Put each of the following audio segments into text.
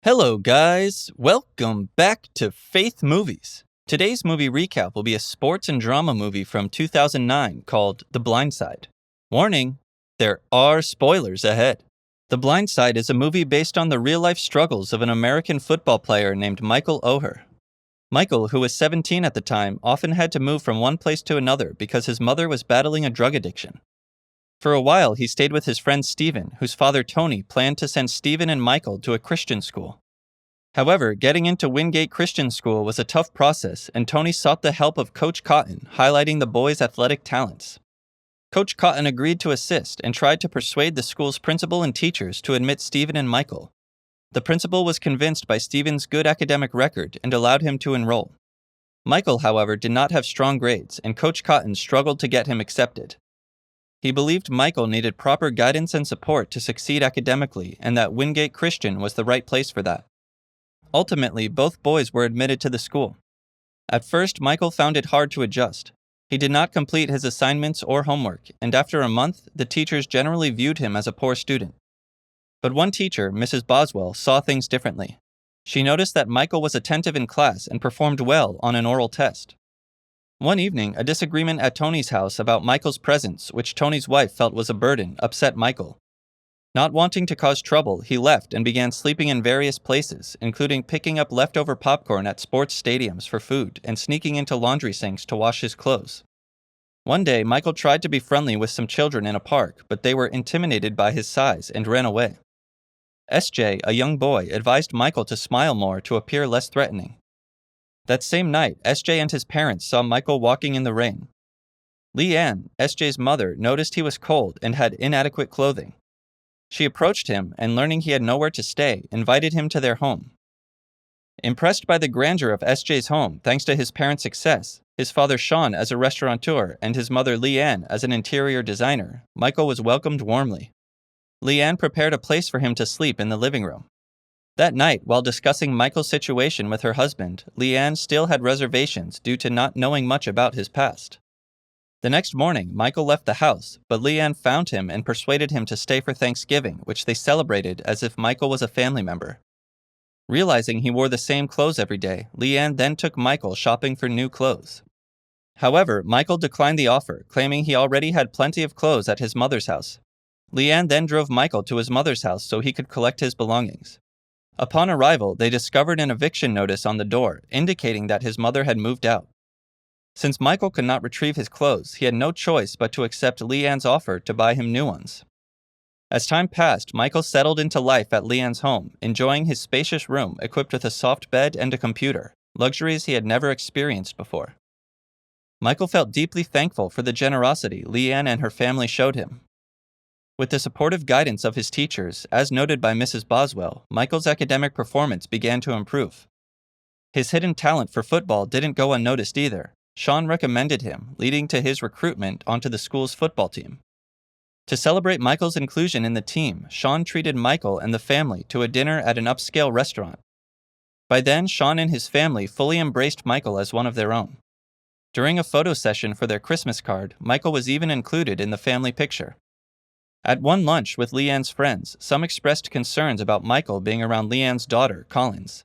Hello, guys. Welcome back to Faith Movies. Today's movie recap will be a sports and drama movie from 2009 called The Blind Side. Warning, there are spoilers ahead. The Blind Side is a movie based on the real-life struggles of an American football player named Michael Oher. Michael, who was 17 at the time, often had to move from one place to another because his mother was battling a drug addiction. For a while, he stayed with his friend Stephen, whose father Tony planned to send Stephen and Michael to a Christian school. However, getting into Wingate Christian School was a tough process, and Tony sought the help of Coach Cotton, highlighting the boys' athletic talents. Coach Cotton agreed to assist and tried to persuade the school's principal and teachers to admit Stephen and Michael. The principal was convinced by Stephen's good academic record and allowed him to enroll. Michael, however, did not have strong grades, and Coach Cotton struggled to get him accepted. He believed Michael needed proper guidance and support to succeed academically, and that Wingate Christian was the right place for that. Ultimately, both boys were admitted to the school. At first, Michael found it hard to adjust. He did not complete his assignments or homework, and after a month, the teachers generally viewed him as a poor student. But one teacher, Mrs. Boswell, saw things differently. She noticed that Michael was attentive in class and performed well on an oral test. One evening, a disagreement at Tony's house about Michael's presence, which Tony's wife felt was a burden, upset Michael. Not wanting to cause trouble, he left and began sleeping in various places, including picking up leftover popcorn at sports stadiums for food and sneaking into laundry sinks to wash his clothes. One day, Michael tried to be friendly with some children in a park, but they were intimidated by his size and ran away. SJ, a young boy, advised Michael to smile more to appear less threatening. That same night, SJ and his parents saw Michael walking in the rain. Leanne, SJ's mother, noticed he was cold and had inadequate clothing. She approached him and, learning he had nowhere to stay, invited him to their home. Impressed by the grandeur of SJ's home, thanks to his parents' success, his father Sean as a restaurateur and his mother Leanne as an interior designer, Michael was welcomed warmly. Leanne prepared a place for him to sleep in the living room. That night, while discussing Michael's situation with her husband, Leanne still had reservations due to not knowing much about his past. The next morning, Michael left the house, but Leanne found him and persuaded him to stay for Thanksgiving, which they celebrated as if Michael was a family member. Realizing he wore the same clothes every day, Leanne then took Michael shopping for new clothes. However, Michael declined the offer, claiming he already had plenty of clothes at his mother's house. Leanne then drove Michael to his mother's house so he could collect his belongings. Upon arrival, they discovered an eviction notice on the door, indicating that his mother had moved out. Since Michael could not retrieve his clothes, he had no choice but to accept Leanne's offer to buy him new ones. As time passed, Michael settled into life at Leanne's home, enjoying his spacious room equipped with a soft bed and a computer, luxuries he had never experienced before. Michael felt deeply thankful for the generosity Leanne and her family showed him. With the supportive guidance of his teachers, as noted by Mrs. Boswell, Michael's academic performance began to improve. His hidden talent for football didn't go unnoticed either. Sean recommended him, leading to his recruitment onto the school's football team. To celebrate Michael's inclusion in the team, Sean treated Michael and the family to a dinner at an upscale restaurant. By then, Sean and his family fully embraced Michael as one of their own. During a photo session for their Christmas card, Michael was even included in the family picture. At one lunch with Leanne's friends, some expressed concerns about Michael being around Leanne's daughter, Collins.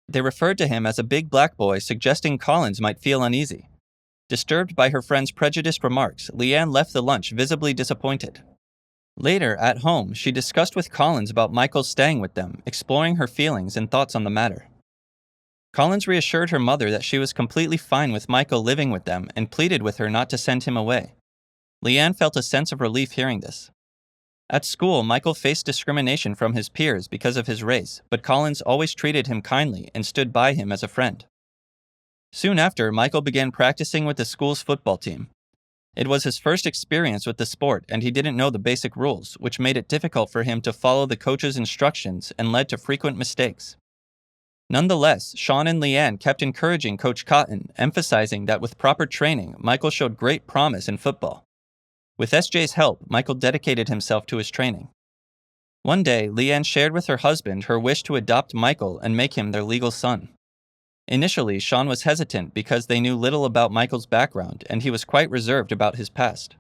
They referred to him as a big black boy, suggesting Collins might feel uneasy. Disturbed by her friend's prejudiced remarks, Leanne left the lunch visibly disappointed. Later, at home, she discussed with Collins about Michael staying with them, exploring her feelings and thoughts on the matter. Collins reassured her mother that she was completely fine with Michael living with them and pleaded with her not to send him away. Leanne felt a sense of relief hearing this. At school, Michael faced discrimination from his peers because of his race, but Collins always treated him kindly and stood by him as a friend. Soon after, Michael began practicing with the school's football team. It was his first experience with the sport, and he didn't know the basic rules, which made it difficult for him to follow the coach's instructions and led to frequent mistakes. Nonetheless, Sean and Leanne kept encouraging Coach Cotton, emphasizing that with proper training, Michael showed great promise in football. With SJ's help, Michael dedicated himself to his training. One day, Leanne shared with her husband her wish to adopt Michael and make him their legal son. Initially, Sean was hesitant because they knew little about Michael's background and he was quite reserved about his past.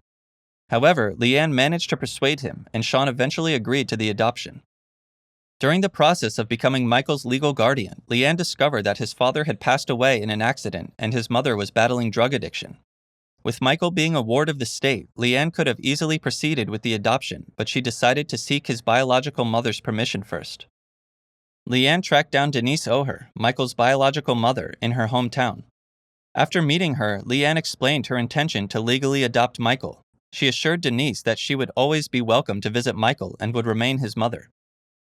However, Leanne managed to persuade him, and Sean eventually agreed to the adoption. During the process of becoming Michael's legal guardian, Leanne discovered that his father had passed away in an accident and his mother was battling drug addiction. With Michael being a ward of the state, Leanne could have easily proceeded with the adoption, but she decided to seek his biological mother's permission first. Leanne tracked down Denise O'Her, Michael's biological mother, in her hometown. After meeting her, Leanne explained her intention to legally adopt Michael. She assured Denise that she would always be welcome to visit Michael and would remain his mother.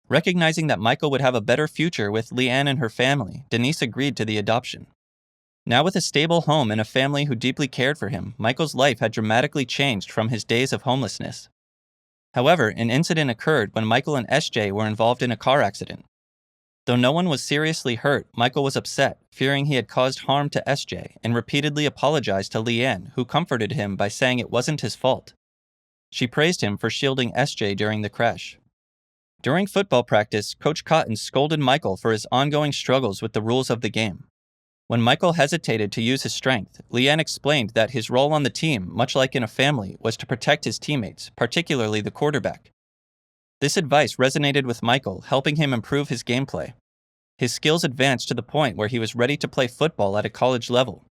Recognizing that Michael would have a better future with Leanne and her family, Denise agreed to the adoption. Now with a stable home and a family who deeply cared for him, Michael's life had dramatically changed from his days of homelessness. However, an incident occurred when Michael and SJ were involved in a car accident. Though no one was seriously hurt, Michael was upset, fearing he had caused harm to SJ, and repeatedly apologized to Leanne, who comforted him by saying it wasn't his fault. She praised him for shielding SJ during the crash. During football practice, Coach Cotton scolded Michael for his ongoing struggles with the rules of the game. When Michael hesitated to use his strength, Leanne explained that his role on the team, much like in a family, was to protect his teammates, particularly the quarterback. This advice resonated with Michael, helping him improve his gameplay. His skills advanced to the point where he was ready to play football at a college level.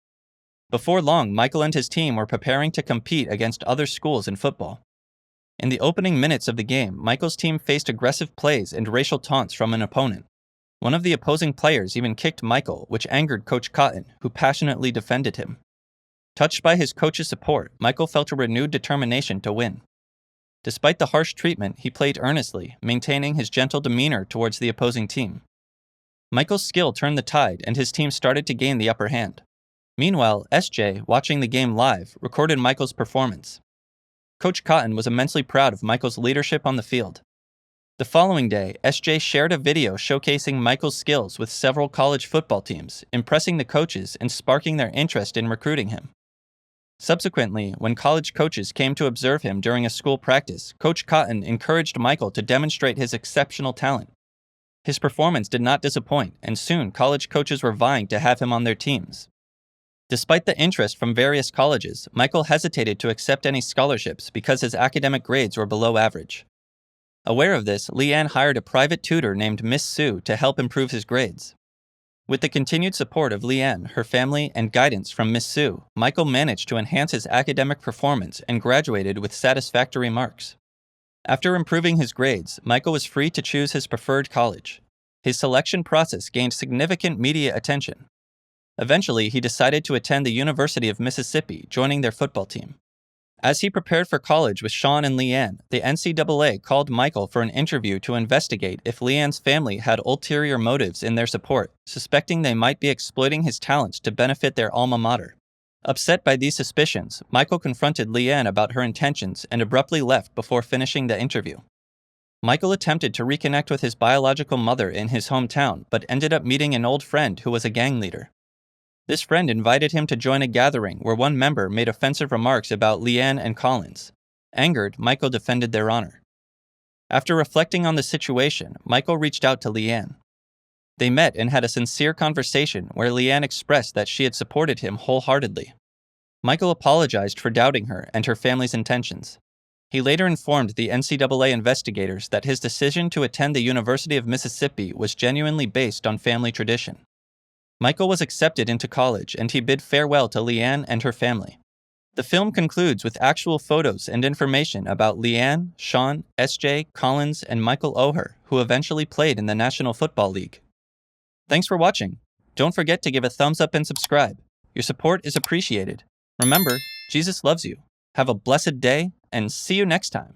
Before long, Michael and his team were preparing to compete against other schools in football. In the opening minutes of the game, Michael's team faced aggressive plays and racial taunts from an opponent. One of the opposing players even kicked Michael, which angered Coach Cotton, who passionately defended him. Touched by his coach's support, Michael felt a renewed determination to win. Despite the harsh treatment, he played earnestly, maintaining his gentle demeanor towards the opposing team. Michael's skill turned the tide, and his team started to gain the upper hand. Meanwhile, SJ, watching the game live, recorded Michael's performance. Coach Cotton was immensely proud of Michael's leadership on the field. The following day, SJ shared a video showcasing Michael's skills with several college football teams, impressing the coaches and sparking their interest in recruiting him. Subsequently, when college coaches came to observe him during a school practice, Coach Cotton encouraged Michael to demonstrate his exceptional talent. His performance did not disappoint, and soon college coaches were vying to have him on their teams. Despite the interest from various colleges, Michael hesitated to accept any scholarships because his academic grades were below average. Aware of this, Leanne hired a private tutor named Miss Sue to help improve his grades. With the continued support of Leanne, her family, and guidance from Miss Sue, Michael managed to enhance his academic performance and graduated with satisfactory marks. After improving his grades, Michael was free to choose his preferred college. His selection process gained significant media attention. Eventually, he decided to attend the University of Mississippi, joining their football team. As he prepared for college with Sean and Leanne, the NCAA called Michael for an interview to investigate if Leanne's family had ulterior motives in their support, suspecting they might be exploiting his talents to benefit their alma mater. Upset by these suspicions, Michael confronted Leanne about her intentions and abruptly left before finishing the interview. Michael attempted to reconnect with his biological mother in his hometown, but ended up meeting an old friend who was a gang leader. This friend invited him to join a gathering where one member made offensive remarks about Leanne and Collins. Angered, Michael defended their honor. After reflecting on the situation, Michael reached out to Leanne. They met and had a sincere conversation where Leanne expressed that she had supported him wholeheartedly. Michael apologized for doubting her and her family's intentions. He later informed the NCAA investigators that his decision to attend the University of Mississippi was genuinely based on family tradition. Michael was accepted into college, and he bid farewell to Leanne and her family. The film concludes with actual photos and information about Leanne, Sean, SJ, Collins, and Michael O'Her, who eventually played in the National Football League. Thanks for watching. Don't forget to give a thumbs up and subscribe. Your support is appreciated. Remember, Jesus loves you. Have a blessed day, and see you next time.